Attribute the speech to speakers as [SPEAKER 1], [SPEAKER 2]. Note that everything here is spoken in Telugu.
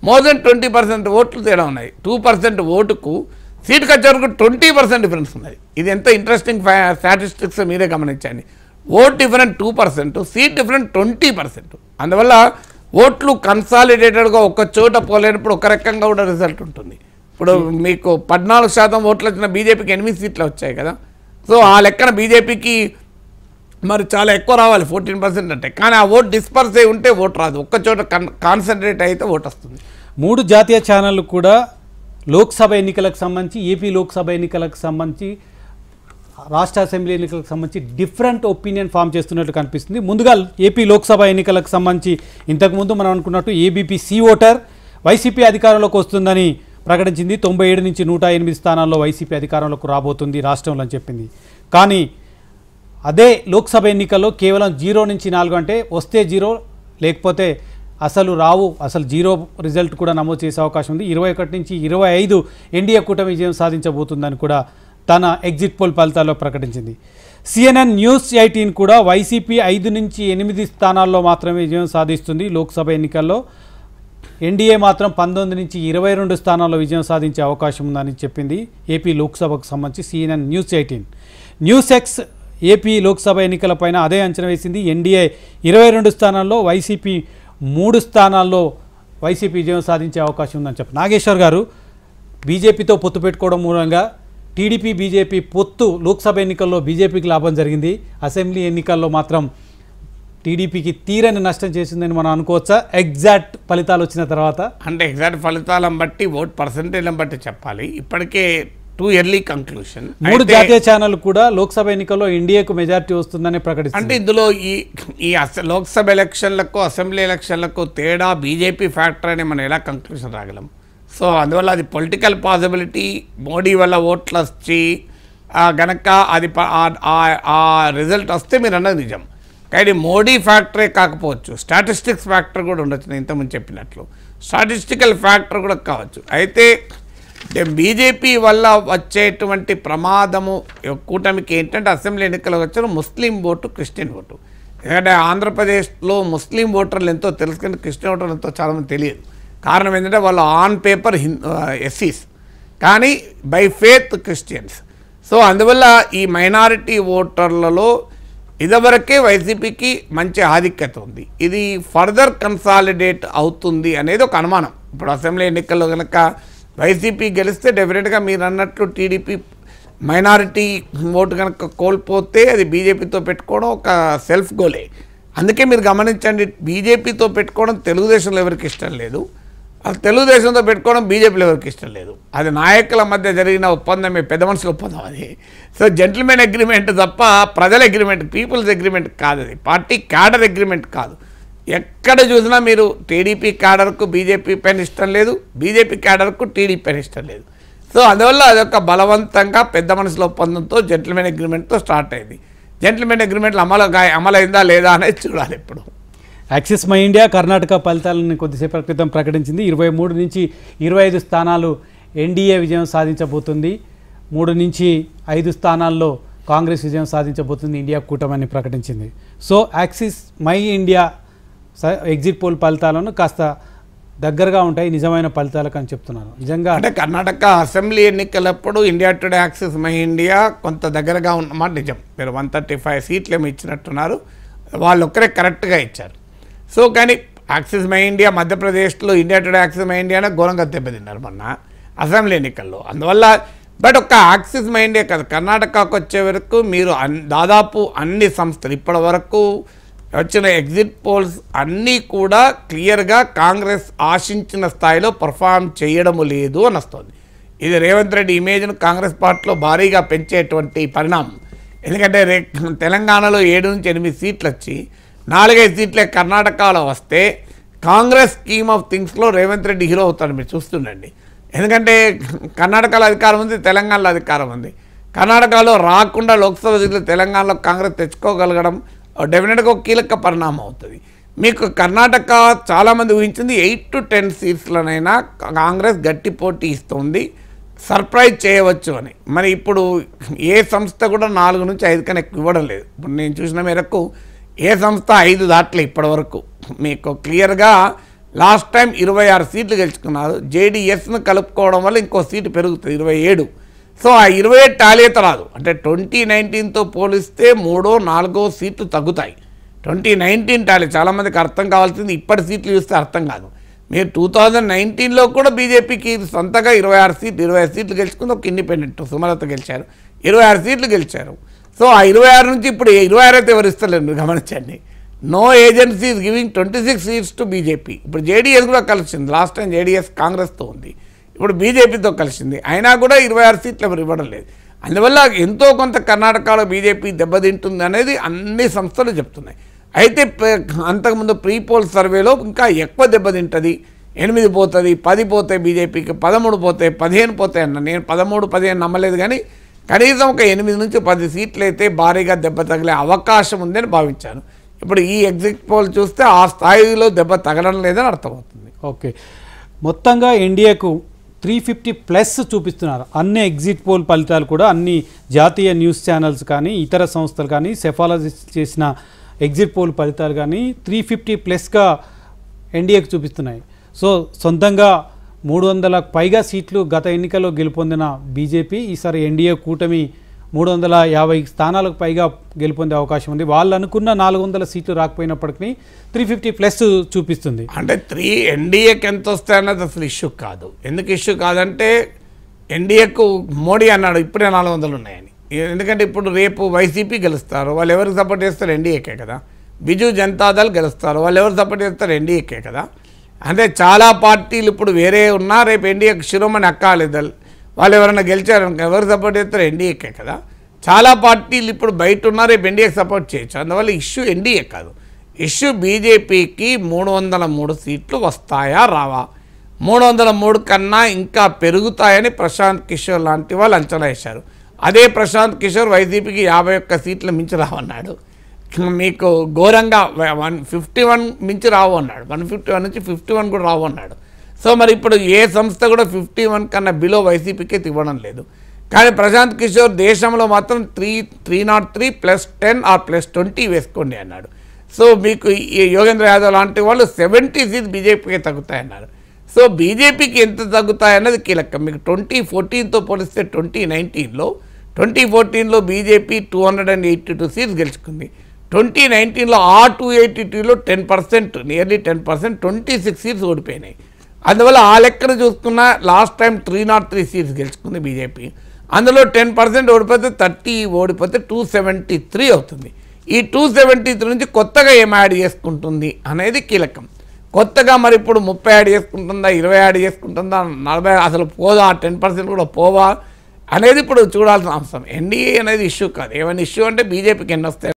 [SPEAKER 1] మోర్ దెన్ 20% ఓట్లు తేడా ఉన్నాయి. 2% ఓటుకు సీటుకు వచ్చే వరకు 20% డిఫరెన్స్ ఉన్నది. ఇది ఎంత ఇంట్రెస్టింగ్ స్టాటిస్టిక్స్ మీరే గమనించండి. Vote different 2%, seat different 20%. అందువల్ల ఓట్లు కన్సాలిడేటెడ్గా ఒక చోట పోలేనప్పుడు ఒక రకంగా కూడా రిజల్ట్ ఉంటుంది. ఇప్పుడు మీకు 14% ఓట్లు వచ్చిన బీజేపీకి 8 సీట్లు వచ్చాయి కదా. సో ఆ లెక్కన బీజేపీకి మరి చాలా ఎక్కువ రావాలి 14% అంటే. కానీ ఆ ఓట్ డిస్పర్స్ అయి ఉంటే ఓటు రాదు, ఒక్క చోట కాన్సన్ట్రేట్ అయితే ఓటు వస్తుంది.
[SPEAKER 2] 3 జాతీయ ఛానళ్ళు కూడా లోక్సభ ఎన్నికలకు సంబంధించి, ఏపీ లోక్సభ ఎన్నికలకు సంబంధించి, రాష్ట్ర అసెంబ్లీ ఎన్నికలకు సంబంధించి డిఫరెంట్ ఒపీనియన్ ఫామ్ చేస్తున్నట్లు కనిపిస్తుంది. ముందుగా ఏపీ లోక్సభ ఎన్నికలకు సంబంధించి ఇంతకుముందు మనం అనుకున్నట్టు ఏబీపీ సి ఓటర్ వైసీపీ అధికారంలోకి వస్తుందని ప్రకటించింది. 97 నుంచి 108 స్థానాల్లో వైసీపీ అధికారంలోకి రాబోతుంది రాష్ట్రంలో అని చెప్పింది. కానీ అదే లోక్సభ ఎన్నికల్లో కేవలం 0 నుంచి 4 అంటే వస్తే 0 లేకపోతే అసలు రావు, అసలు 0 రిజల్ట్ కూడా నమోదు చేసే అవకాశం ఉంది. 21 నుంచి 25 ఎన్డీఏ కూటమి విజయం సాధించబోతుందని కూడా తన ఎగ్జిట్ పోల్ ఫలితాల్లో ప్రకటించింది. CNN న్యూస్ 18 కూడా వైసీపీ 5 నుంచి 8 స్థానాల్లో మాత్రమే విజయం సాధిస్తుంది లోక్సభ ఎన్నికల్లో. ఎన్డీఏ మాత్రం 19 నుంచి 22 స్థానాల్లో విజయం సాధించే అవకాశం ఉందని చెప్పింది ఏపీ లోక్సభకు సంబంధించి CNN News 18. News X AP Lok Sabha ఎన్నికలపైన అదే అంచనా వేసింది. ఎన్డీఏ 22 స్థానాల్లో, వైసీపీ 3 స్థానాల్లో వైసీపీ విజయం సాధించే అవకాశం ఉందని చెప్పి నాగేశ్వర్ గారు, బీజేపీతో పొత్తు పెట్టుకోవడం మూలంగా టీడీపీ బీజేపీ పొత్తు లోక్సభ ఎన్నికల్లో బీజేపీకి లాభం జరిగింది, అసెంబ్లీ ఎన్నికల్లో మాత్రం టీడీపీకి తీరని నష్టం చేసిందని మనం అనుకోవచ్చా ఎగ్జాక్ట్ ఫలితాలు వచ్చిన తర్వాత?
[SPEAKER 1] అంటే ఎగ్జాక్ట్ ఫలితాలను బట్టి ఓట్ పర్సంటేజ్లను బట్టి చెప్పాలి. ఇప్పటికే టూ ఎర్లీ కంక్లూషన్.
[SPEAKER 2] 3 జాతీయ ఛానల్ కూడా లోక్సభ ఎన్నికల్లో ఎన్డీఏకు మెజారిటీ వస్తుందని ప్రకటిస్తుంది.
[SPEAKER 1] అంటే ఇందులో ఈ లోక్సభ ఎలక్షన్లకు అసెంబ్లీ ఎలక్షన్లకు తేడా బీజేపీ ఫ్యాక్టర్ అని మనం ఎలా కంక్లూషన్ రాగలం? సో అందువల్ల అది పొలిటికల్ పాసిబిలిటీ. మోడీ వల్ల ఓట్లు వచ్చి గనక అది ఆ రిజల్ట్ వస్తే మీరు అన్నది నిజం. కానీ మోడీ ఫ్యాక్టరే కాకపోవచ్చు, స్టాటిస్టిక్స్ ఫ్యాక్టర్ కూడా ఉండొచ్చు. నేను ఇంతకుముందు చెప్పినట్లు స్టాటిస్టికల్ ఫ్యాక్టర్ కూడా కావచ్చు. అయితే బీజేపీ వల్ల వచ్చేటువంటి ప్రమాదము కూటమికి ఏంటంటే అసెంబ్లీ ఎన్నికలు వచ్చిన ముస్లిం ఓటు, క్రిస్టియన్ ఓటు. ఎందుకంటే ఆంధ్రప్రదేశ్లో ముస్లిం ఓటర్లు ఎంతో తెలుసు కానీ క్రిస్టియన్ ఓటర్లు ఎంతో చాలామంది తెలియదు. కారణం ఏంటంటే వాళ్ళు ఆన్ పేపర్ ఎస్సీస్ కానీ బై ఫేత్ క్రిస్టియన్స్. సో అందువల్ల ఈ మైనారిటీ ఓటర్లలో ఇదివరకే వైసీపీకి మంచి ఆధిక్యత ఉంది. ఇది ఫర్దర్ కన్సాలిడేట్ అవుతుంది అనేది ఒక అనుమానం. ఇప్పుడు అసెంబ్లీ ఎన్నికల్లో కనుక వైసీపీ గెలిస్తే డెఫినెట్గా మీరు అన్నట్లు టీడీపీ మైనారిటీ ఓటు కనుక కోల్పోతే అది బీజేపీతో పెట్టుకోవడం ఒక సెల్ఫ్ గోలే. అందుకే మీరు గమనించండి, బీజేపీతో పెట్టుకోవడం తెలుగుదేశంలో ఎవరికి ఇష్టం లేదు, అది తెలుగుదేశంతో పెట్టుకోవడం బీజేపీలో ఎవరికి ఇష్టం లేదు. అది నాయకుల మధ్య జరిగిన ఒప్పందమే, పెద్ద మనుషుల ఒప్పందం అది. సో జెంటిల్మెన్ అగ్రిమెంట్ తప్ప ప్రజల అగ్రిమెంట్, పీపుల్స్ అగ్రిమెంట్ కాదు, అది పార్టీ క్యాడర్ అగ్రిమెంట్ కాదు. ఎక్కడ చూసినా మీరు టీడీపీ క్యాడర్కు బీజేపీ పైన ఇష్టం లేదు, బీజేపీ క్యాడర్కు టీడీపీ పైన ఇష్టం లేదు. సో అందువల్ల అదొక బలవంతంగా పెద్ద మనుషుల ఒప్పందంతో జెంటిల్మెన్ అగ్రిమెంట్తో స్టార్ట్ అయింది. జెంటిల్మెన్ అగ్రిమెంట్లు అమలైందా లేదా అనేది చూడాలి. ఇప్పుడు
[SPEAKER 2] యాక్సిస్ మై ఇండియా కర్ణాటక ఫలితాలను కొద్దిసేపటి క్రితం ప్రకటించింది. 23 నుంచి 25 స్థానాలు ఎన్డీఏ విజయం సాధించబోతుంది, 3 నుంచి 5 స్థానాల్లో కాంగ్రెస్ విజయం సాధించబోతుంది ఇండియా కూటమిని ప్రకటించింది. So axis my India exit poll ఫలితాలను కాస్త దగ్గరగా ఉంటాయి నిజమైన ఫలితాలకు అని చెప్తున్నారు. నిజంగా
[SPEAKER 1] అంటే కర్ణాటక అసెంబ్లీ ఎన్నికలప్పుడు India today axis my India కొంత దగ్గరగా ఉన్నమాట నిజం. మీరు 135 సీట్లు ఏమి ఇచ్చినట్టున్నారు, వాళ్ళు ఒక్కరే కరెక్ట్గా ఇచ్చారు. సో కానీ యాక్సిస్ మై ఇండియా మధ్యప్రదేశ్లో ఇండియా టుడే యాక్సిస్ మై ఇండియానే ఘోరంగా దెబ్బతిన్నారు మొన్న అసెంబ్లీ ఎన్నికల్లో. అందువల్ల బట్ ఒక్క యాక్సిస్ మై ఇండియా కాదు, కర్ణాటకకు వచ్చే వరకు మీరు దాదాపు అన్ని సంస్థలు ఇప్పటి వరకు వచ్చిన ఎగ్జిట్ పోల్స్ అన్నీ కూడా క్లియర్గా కాంగ్రెస్ ఆశించిన స్థాయిలో పర్ఫామ్ చేయడము లేదు అని వస్తుంది. ఇది రేవంత్ రెడ్డి ఇమేజ్ను కాంగ్రెస్ పార్టీలో భారీగా పెంచేటువంటి పరిణామం. ఎందుకంటే తెలంగాణలో 7 నుంచి 8 సీట్లు వచ్చి 4-5 సీట్లే కర్ణాటకలో వస్తే కాంగ్రెస్ స్కీమ్ ఆఫ్ థింగ్స్లో రేవంత్ రెడ్డి హీరో అవుతాడు, మీరు చూస్తుండండి. ఎందుకంటే కర్ణాటకలో అధికారం ఉంది, తెలంగాణలో అధికారం ఉంది. కర్ణాటకలో రాకుండా లోక్సభ సీట్లు తెలంగాణలో కాంగ్రెస్ తెచ్చుకోగలగడం డెఫినెట్గా ఒక కీలక పరిణామం అవుతుంది. మీకు కర్ణాటక చాలామంది ఊహించింది 8 to 10 సీట్లనైనా కాంగ్రెస్ గట్టి పోటీ ఇస్తుంది, సర్ప్రైజ్ చేయవచ్చు అని. మరి ఇప్పుడు ఏ సంస్థ కూడా 4 నుంచి 5 కన్నా ఎక్కువ ఇవ్వడం లేదు. ఇప్పుడు నేను చూసిన మేరకు ఏ సంస్థ 5 దాటలే ఇప్పటి వరకు. మీకు క్లియర్గా లాస్ట్ టైం 26 సీట్లు గెలుచుకున్నారు. జేడీఎస్ను కలుపుకోవడం వల్ల ఇంకో సీటు పెరుగుతుంది 27. సో ఆ 27 టాలీత రాదు. అంటే 2019తో పోలిస్తే 3, 4 సీట్లు తగ్గుతాయి. 2019 టాలీ చాలామందికి అర్థం కావాల్సింది ఇప్పటి సీట్లు చూస్తే అర్థం కాదు. మీరు 2019లో కూడా బీజేపీకి సొంతగా 25 సీట్లు గెలుచుకుంది. ఒక ఇండిపెండెంట్ సుమలత గెలిచారు, 26 సీట్లు గెలిచారు. సో ఆ 26 నుంచి ఇప్పుడు 26 అయితే ఎవరు ఇస్తలేరు గమనించండి. No agency is giving 26 seats to BJP. ఇప్పుడు జేడీఎస్ కూడా కలిసింది. లాస్ట్ టైం జేడీఎస్ కాంగ్రెస్తో ఉంది, ఇప్పుడు బీజేపీతో కలిసింది. అయినా కూడా 26 సీట్లు ఎవరు ఇవ్వడం లేదు. అందువల్ల ఎంతో కొంత కర్ణాటకలో బీజేపీ దెబ్బతింటుంది అనేది అన్ని సంస్థలు చెప్తున్నాయి. అయితే అంతకుముందు ప్రీపోల్ సర్వేలో ఇంకా ఎక్కువ దెబ్బతింటుంది, 8 పోతుంది, 10 పోతాయి బీజేపీకి, 13 పోతాయి, 15 పోతాయి అన్న. నేను 13, 15 నమ్మలేదు, కానీ కనీసం ఒక 8 నుంచి 10 సీట్లు అయితే భారీగా దెబ్బ తగిలే అవకాశం ఉందని భావించాను. ఇప్పుడు ఈ ఎగ్జిట్ పోల్ చూస్తే ఆ స్థాయిలో దెబ్బ తగలడం లేదని అర్థమవుతుంది.
[SPEAKER 2] ఓకే, మొత్తంగా ఎన్డీఏకు 350+ చూపిస్తున్నారు అన్ని ఎగ్జిట్ పోల్ ఫలితాలు కూడా. అన్ని జాతీయ న్యూస్ ఛానల్స్ కానీ ఇతర సంస్థలు కానీ సెఫాలజిస్ట్ చేసిన ఎగ్జిట్ పోల్ ఫలితాలు కానీ 350+గా ఎన్డీఏకు చూపిస్తున్నాయి. సో సొంతంగా 300లకు పైగా సీట్లు గత ఎన్నికల్లో గెలుపొందిన బీజేపీ ఈసారి ఎన్డీఏ కూటమి 350 స్థానాలకు పైగా గెలుపొందే అవకాశం ఉంది. వాళ్ళు అనుకున్న 400 సీట్లు రాకపోయినప్పటికీ 350+ చూపిస్తుంది.
[SPEAKER 1] అంటే ఎన్డీఏకి ఎంత వస్తాయన్నది అసలు ఇష్యూ కాదు. ఎందుకు ఇష్యూ కాదంటే ఎన్డీఏకు మోడీ అన్నాడు ఇప్పుడే 400 ఉన్నాయని. ఎందుకంటే ఇప్పుడు రేపు వైసీపీ గెలుస్తారు, వాళ్ళు ఎవరికి సపోర్ట్ చేస్తారు? ఎన్డీఏకే కదా. బిజు జనతాదళ్ గెలుస్తారు, వాళ్ళు ఎవరు సపోర్ట్ చేస్తారు? ఎన్డీఏకే కదా. అంటే చాలా పార్టీలు ఇప్పుడు వేరే ఉన్నా రేపు ఎన్డీఏకి శిరోమణి అకాలీదళ్ వాళ్ళు ఎవరైనా గెలిచారు ఎవరు సపోర్ట్ చేస్తారు? ఎన్డీఏకే కదా. చాలా పార్టీలు ఇప్పుడు బయట ఉన్నా రేపు ఎన్డీఏకి సపోర్ట్ చేయొచ్చు. అందువల్ల ఇష్యూ ఎన్డీఏ కాదు, ఇష్యూ బీజేపీకి 303 సీట్లు వస్తాయా రావా, 303 కన్నా ఇంకా పెరుగుతాయని ప్రశాంత్ కిషోర్ లాంటి వాళ్ళు అంచనా వేశారు. అదే ప్రశాంత్ కిషోర్ వైసీపీకి 51 సీట్లు మించి రావన్నాడు. మీకు ఘోరంగా 151 మించి రావు అన్నాడు. 151 నుంచి 51 కూడా రావు అన్నాడు. సో మరి ఇప్పుడు ఏ సంస్థ కూడా 51 కన్నా బిలో వైసీపీకి ఇవ్వడం లేదు. కానీ ప్రశాంత్ కిషోర్ దేశంలో మాత్రం 303 +10 ఆర్ +20 వేసుకోండి అన్నాడు. సో మీకు ఈ యోగేంద్ర యాదవ్ లాంటి వాళ్ళు 70 సీట్లు బీజేపీకి తగ్గుతాయన్నారు. సో బీజేపీకి ఎంత తగ్గుతాయన్నది కీలకం. మీకు 2014తో పోలిస్తే 2019లో బీజేపీ 282 సీట్స్ గెలుచుకుంది. 2019లో ఆ 282లో 10%, నియర్లీ 10%, 26 సీట్స్ ఓడిపోయినాయి. అందువల్ల ఆ లెక్కన చూసుకున్న లాస్ట్ టైం 303 సీట్స్ గెలుచుకుంది బీజేపీ. అందులో 10% ఓడిపోతే 30 ఓడిపోతే 273 అవుతుంది. ఈ 273 నుంచి కొత్తగా ఏం యాడ్ చేసుకుంటుంది అనేది కీలకం. కొత్తగా మరి ఇప్పుడు 30 యాడ్ చేసుకుంటుందా, 20 యాడ్ చేసుకుంటుందా, 40 అసలు పోదా, 10% కూడా పోవా అనేది ఇప్పుడు చూడాల్సిన అంశం. ఎన్డీఏ అనేది ఇష్యూ కాదు. ఏమైనా ఇష్యూ అంటే బీజేపీకి ఎన్ని వస్తాయి